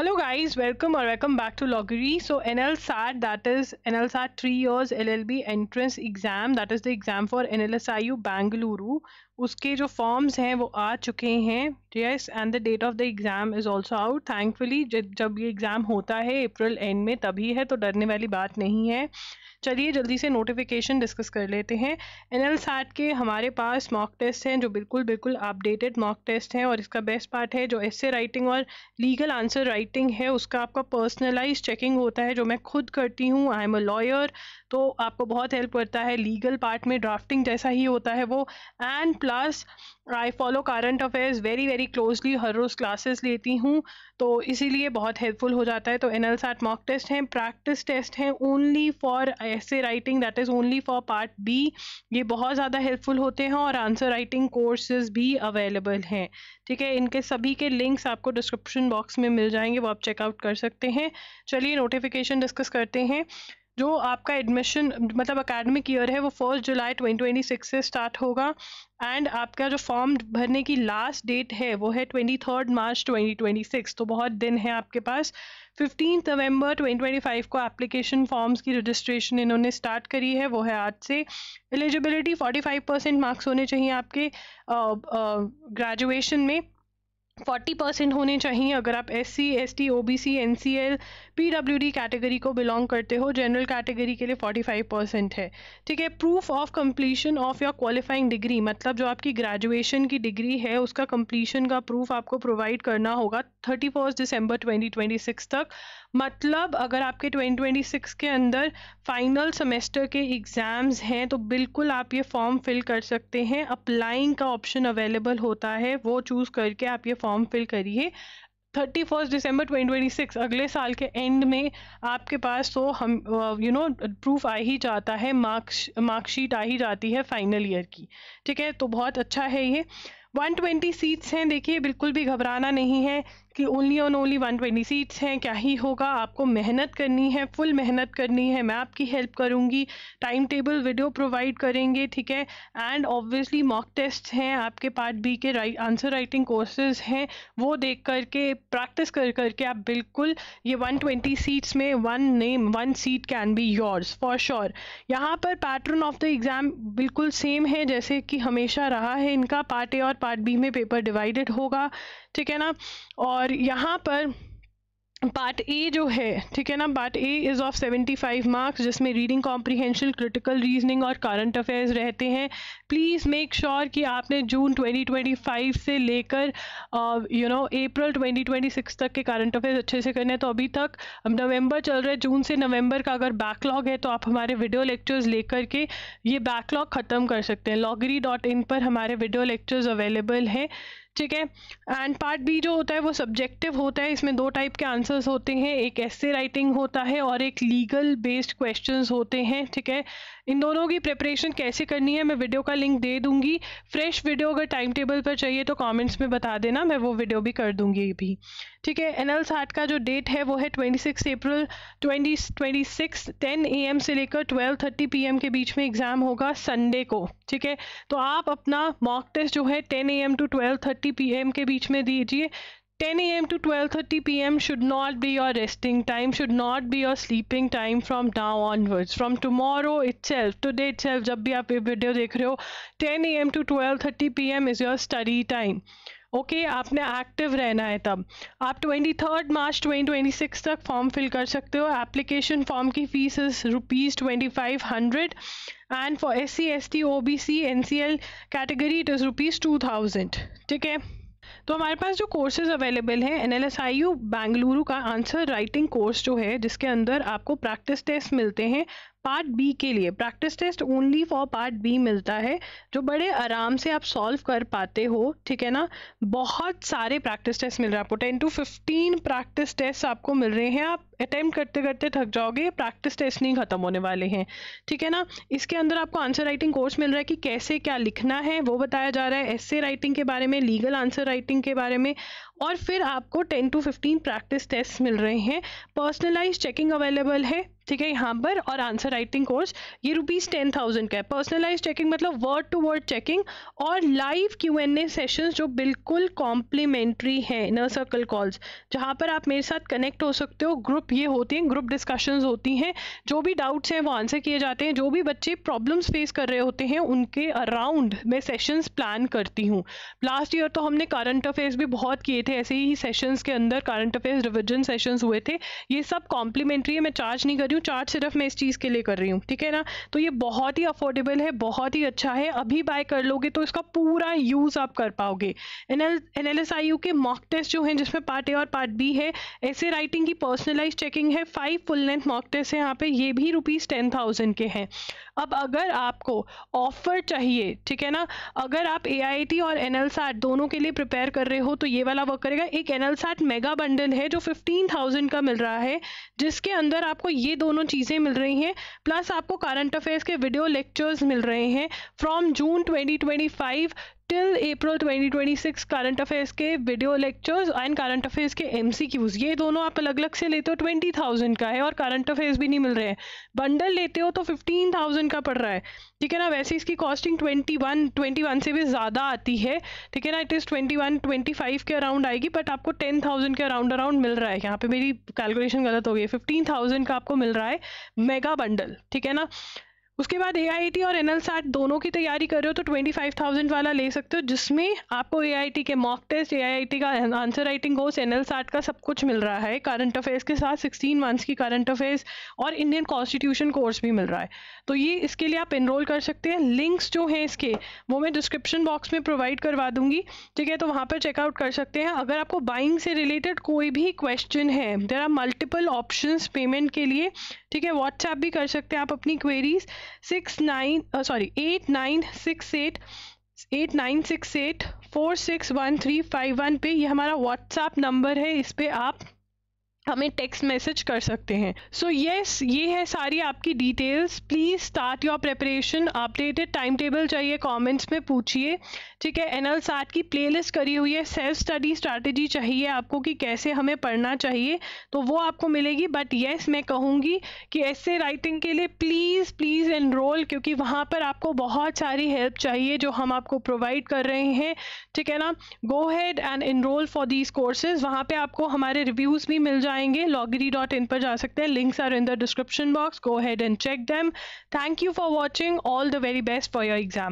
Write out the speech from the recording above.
Hello guys, welcome back to Loggery. So NLSAT, that is NLSAT 3 years LLB entrance exam, that is the exam for NLSIU Bangalore. उसके जो forms हैं वो आ चुके हैं, yes, and the date of the exam is also out. Thankfully जब ये exam होता है अप्रैल एंड में तभी है, तो डरने वाली बात नहीं है। चलिए जल्दी से नोटिफिकेशन डिस्कस कर लेते हैं। NLSAT के हमारे पास मॉक टेस्ट हैं जो बिल्कुल अपडेटेड मॉक टेस्ट हैं, और इसका बेस्ट पार्ट है जो एसे राइटिंग और लीगल आंसर राइटिंग है उसका आपका पर्सनलाइज चेकिंग होता है, जो मैं खुद करती हूँ। आई एम अ लॉयर, तो आपको बहुत हेल्प करता है। लीगल पार्ट में ड्राफ्टिंग जैसा ही होता है वो, and plus I follow current affairs very closely, हर रोज़ क्लासेस लेती हूँ, तो इसीलिए बहुत हेल्पफुल हो जाता है। तो NLSAT मॉक टेस्ट हैं, प्रैक्टिस टेस्ट हैं ओनली फॉर ऐसे writing, that is only for part B. ये बहुत ज़्यादा हेल्पफुल होते हैं, और आंसर राइटिंग कोर्सेज भी अवेलेबल हैं। ठीक है, इनके सभी के लिंक्स आपको डिस्क्रिप्शन बॉक्स में मिल जाएंगे, वो आप चेकआउट कर सकते हैं। चलिए नोटिफिकेशन डिस्कस करते हैं। जो आपका एडमिशन मतलब एकेडमिक ईयर है वो 1 जुलाई 2026 से स्टार्ट होगा, एंड आपका जो फॉर्म भरने की लास्ट डेट है वो है 23 मार्च 2026, तो बहुत दिन है आपके पास। 15 नवंबर 2025 को एप्लीकेशन फॉर्म्स की रजिस्ट्रेशन इन्होंने स्टार्ट करी है, वो है आज से। एलिजिबिलिटी 45% मार्क्स होने चाहिए आपके ग्रेजुएशन में, 40% होने चाहिए अगर आप SC ST OBC NCL PWD category को बिलोंग करते हो। जनरल कैटेगरी के लिए 45% है। ठीक है, proof of completion of your qualifying degree, मतलब जो आपकी ग्रेजुएशन की डिग्री है उसका कंप्लीशन का प्रूफ आपको प्रोवाइड करना होगा 31 दिसंबर 2026 तक। मतलब अगर आपके 2026 के अंदर फाइनल सेमेस्टर के एग्ज़ाम्स हैं तो बिल्कुल आप ये फॉर्म फिल कर सकते हैं। अप्लाइंग का ऑप्शन अवेलेबल होता है, वो चूज़ करके आप ये फॉर्म फिल करिए। 31 दिसंबर 2026 अगले साल के एंड में आपके पास तो हम प्रूफ आ ही जाता है, मार्कशीट आ ही जाती है फाइनल ईयर की। ठीक है, तो बहुत अच्छा है ये। 120 सीट्स हैं, देखिए बिल्कुल भी घबराना नहीं है कि ओनली 120 सीट्स हैं, क्या ही होगा। आपको मेहनत करनी है, फुल मेहनत करनी है, मैं आपकी हेल्प करूंगी, टाइम टेबल वीडियो प्रोवाइड करेंगे। ठीक है, एंड ऑब्वियसली मॉक टेस्ट हैं आपके, पार्ट बी के आंसर राइटिंग कोर्सेज हैं, वो देख करके प्रैक्टिस कर करके आप बिल्कुल ये 120 सीट्स में one seat can be yours for sure. यहाँ पर पैटर्न ऑफ द एग्ज़ाम बिल्कुल सेम है जैसे कि हमेशा रहा है इनका। पार्ट ए और पार्ट बी में पेपर डिवाइडेड होगा, ठीक है ना। और यहाँ पर पार्ट ए जो है, ठीक है ना, part A is of 75 marks, जिसमें रीडिंग कॉम्प्रीहेंशन, क्रिटिकल रीजनिंग और करंट अफेयर्स रहते हैं। प्लीज़ मेक श्योर कि आपने जून 2025 से लेकर अप्रैल 2026 तक के करंट अफेयर्स अच्छे से करने हैं। तो अभी तक अब नवंबर चल रहा है, जून से नवंबर का अगर बैकलॉग है तो आप हमारे वीडियो लेक्चर्स लेकर के ये बैकलॉग ख़त्म कर सकते हैं। loggery.in पर हमारे वीडियो लेक्चर्स अवेलेबल हैं। ठीक है, एंड पार्ट बी जो होता है वो सब्जेक्टिव होता है। इसमें 2 टाइप के आंसर्स होते हैं, एक एसे राइटिंग होता है और एक लीगल बेस्ड क्वेश्चंस होते हैं। ठीक है, इन दोनों की प्रिपरेशन कैसे करनी है मैं वीडियो का लिंक दे दूंगी। फ्रेश वीडियो अगर टाइम टेबल पर चाहिए तो कमेंट्स में बता देना, मैं वो वीडियो भी कर दूंगी भी। ठीक है, NLSAT का जो डेट है वो है 26 अप्रैल 2026, 10 AM से लेकर 12:30 PM के बीच में एग्ज़ाम होगा संडे को। ठीक है, तो आप अपना मॉक टेस्ट जो है 10 AM to 12:30 PM के बीच में दीजिए। 10 AM to 12:30 PM should not be your resting time, should not be your sleeping time from now onwards. From tomorrow itself, today itself, जब भी आप ये वीडियो देख रहे हो, 10 AM to 12:30 PM is your study time. Okay, आपने active रहना है। तब आप 23 मार्च 2026 तक फॉर्म फिल कर सकते हो। एप्लीकेशन फॉर्म की fees is ₹2500 and for SC ST OBC NCL category it is ₹2000। ठीक है, तो हमारे पास जो कोर्सेज अवेलेबल हैं, NLSIU बेंगलुरु का आंसर राइटिंग कोर्स जो है, जिसके अंदर आपको प्रैक्टिस टेस्ट मिलते हैं। पार्ट बी के लिए practice test only for part B मिलता है, जो बड़े आराम से आप सॉल्व कर पाते हो। ठीक है ना, बहुत सारे प्रैक्टिस टेस्ट मिल रहे हैं आपको, 10 to 15 प्रैक्टिस टेस्ट आपको मिल रहे हैं। आप अटेम्प्ट करते करते थक जाओगे, प्रैक्टिस टेस्ट नहीं खत्म होने वाले हैं। ठीक है ना, इसके अंदर आपको आंसर राइटिंग कोर्स मिल रहा है कि कैसे क्या लिखना है वो बताया जा रहा है, एसे राइटिंग के बारे में, लीगल आंसर राइटिंग के बारे में, और फिर आपको 10 to 15 प्रैक्टिस टेस्ट मिल रहे हैं। पर्सनलाइज चेकिंग अवेलेबल है, ठीक है, यहाँ पर। और आंसर राइटिंग कोर्स ये ₹10,000 का है। पर्सनलाइज चेकिंग मतलब वर्ड टू वर्ड चेकिंग और लाइव Q&A सेशंस जो बिल्कुल कॉम्प्लीमेंट्री है, इनर सर्कल कॉल्स, जहाँ पर आप मेरे साथ कनेक्ट हो सकते हो। ग्रुप ये होती हैं, ग्रुप डिस्कशंस होती हैं, जो भी डाउट्स हैं वो आंसर किए जाते हैं। जो भी बच्चे प्रॉब्लम्स फेस कर रहे होते हैं उनके अराउंड मैं सेशंस प्लान करती हूँ। लास्ट ईयर तो हमने करंट अफेयर्स भी बहुत किए थे, ऐसे ही सेशंस के अंदर करंट अफेयर्स रिविजन सेशंस हुए थे। ये सब कॉम्प्लीमेंट्री है, मैं चार्ज नहीं कर रही हूँ, चार्ज सिर्फ मैं इस चीज़ के लिए कर रही हूँ, ठीक है ना। तो ये बहुत ही अफोर्डेबल है, बहुत ही अच्छा है। अभी बाय कर लोगे तो इसका पूरा यूज़ आप कर पाओगे। NLSIU के मॉक टेस्ट जो हैं, जिसमें पार्ट ए और पार्ट बी है, ऐसे राइटिंग की पर्सनलाइज चेकिंग है, 5 फुल लेंथ मॉक टेस्ट है यहाँ पे, ये भी ₹10,000 के हैं। अब अगर आपको ऑफर चाहिए, ठीक है ना, अगर आप AIIT और NLSAT दोनों के लिए प्रिपेयर कर रहे हो तो ये वाला वर्क करेगा। एक NLSAT मेगा बंडल है जो 15,000 का मिल रहा है, जिसके अंदर आपको ये दोनों चीज़ें मिल रही हैं, प्लस आपको करंट अफेयर्स के वीडियो लेक्चर्स मिल रहे हैं from June 2025 till April 2026। Current affairs के video lectures and current affairs के MCQs, ये दोनों आप अलग अलग से लेते हो 20,000 का है, और करंट अफेयर्स भी नहीं मिल रहे हैं। बंडल लेते हो तो 15,000 का पड़ रहा है, ठीक है ना। वैसे इसकी कॉस्टिंग 21 से भी ज़्यादा आती है, ठीक है ना। इट इज़ 21-25 के अराउंड आएगी, बट आपको 10,000 के अराउंड मिल रहा है। यहाँ पे मेरी कैलकुलेशन गलत हो गई, 15,000 का आपको मिल रहा है मेगा बंडल, ठीक है ना। उसके बाद AIIT और NLSAT दोनों की तैयारी कर रहे हो तो 25,000 वाला ले सकते हो, जिसमें आपको AIIT के मॉक टेस्ट, AIIT का आंसर राइटिंग कोर्स, NLSAT का सब कुछ मिल रहा है। करंट अफेयर्स के साथ 16 मंथ्स की करंट अफेयर्स और इंडियन कॉन्स्टिट्यूशन कोर्स भी मिल रहा है। तो ये इसके लिए आप एनरोल कर सकते हैं। लिंक्स जो हैं इसके वो मैं डिस्क्रिप्शन बॉक्स में प्रोवाइड करवा दूंगी, ठीक है, तो वहाँ पर चेकआउट कर सकते हैं। अगर आपको बाइंग से रिलेटेड कोई भी क्वेश्चन है, there are multiple options payment के लिए, ठीक है, व्हाट्सएप भी कर सकते हैं आप अपनी क्वेरीज 8968461351 पे। ये हमारा व्हाट्सएप नंबर है, इस पे आप हमें टेक्स्ट मैसेज कर सकते हैं। सो यस, ये है सारी आपकी details. Please start your preparation. Updated time table चाहिए, कमेंट्स में पूछिए, ठीक है। NLSAT की प्लेलिस्ट करी हुई है। सेल्फ स्टडी स्ट्रैटेजी चाहिए आपको कि कैसे हमें पढ़ना चाहिए, तो वो आपको मिलेगी। बट यस, मैं कहूँगी कि ऐसे राइटिंग के लिए प्लीज़ एनरोल, क्योंकि वहाँ पर आपको बहुत सारी हेल्प चाहिए जो हम आपको प्रोवाइड कर रहे हैं, ठीक है ना। Go ahead and enrol for these courses. वहाँ पे आपको हमारे रिव्यूज़ भी मिल जाएंगे। loggery.in पर जा सकते हैं, links are in the description box. Go ahead and check them. Thank you for watching. All the very best for your exam.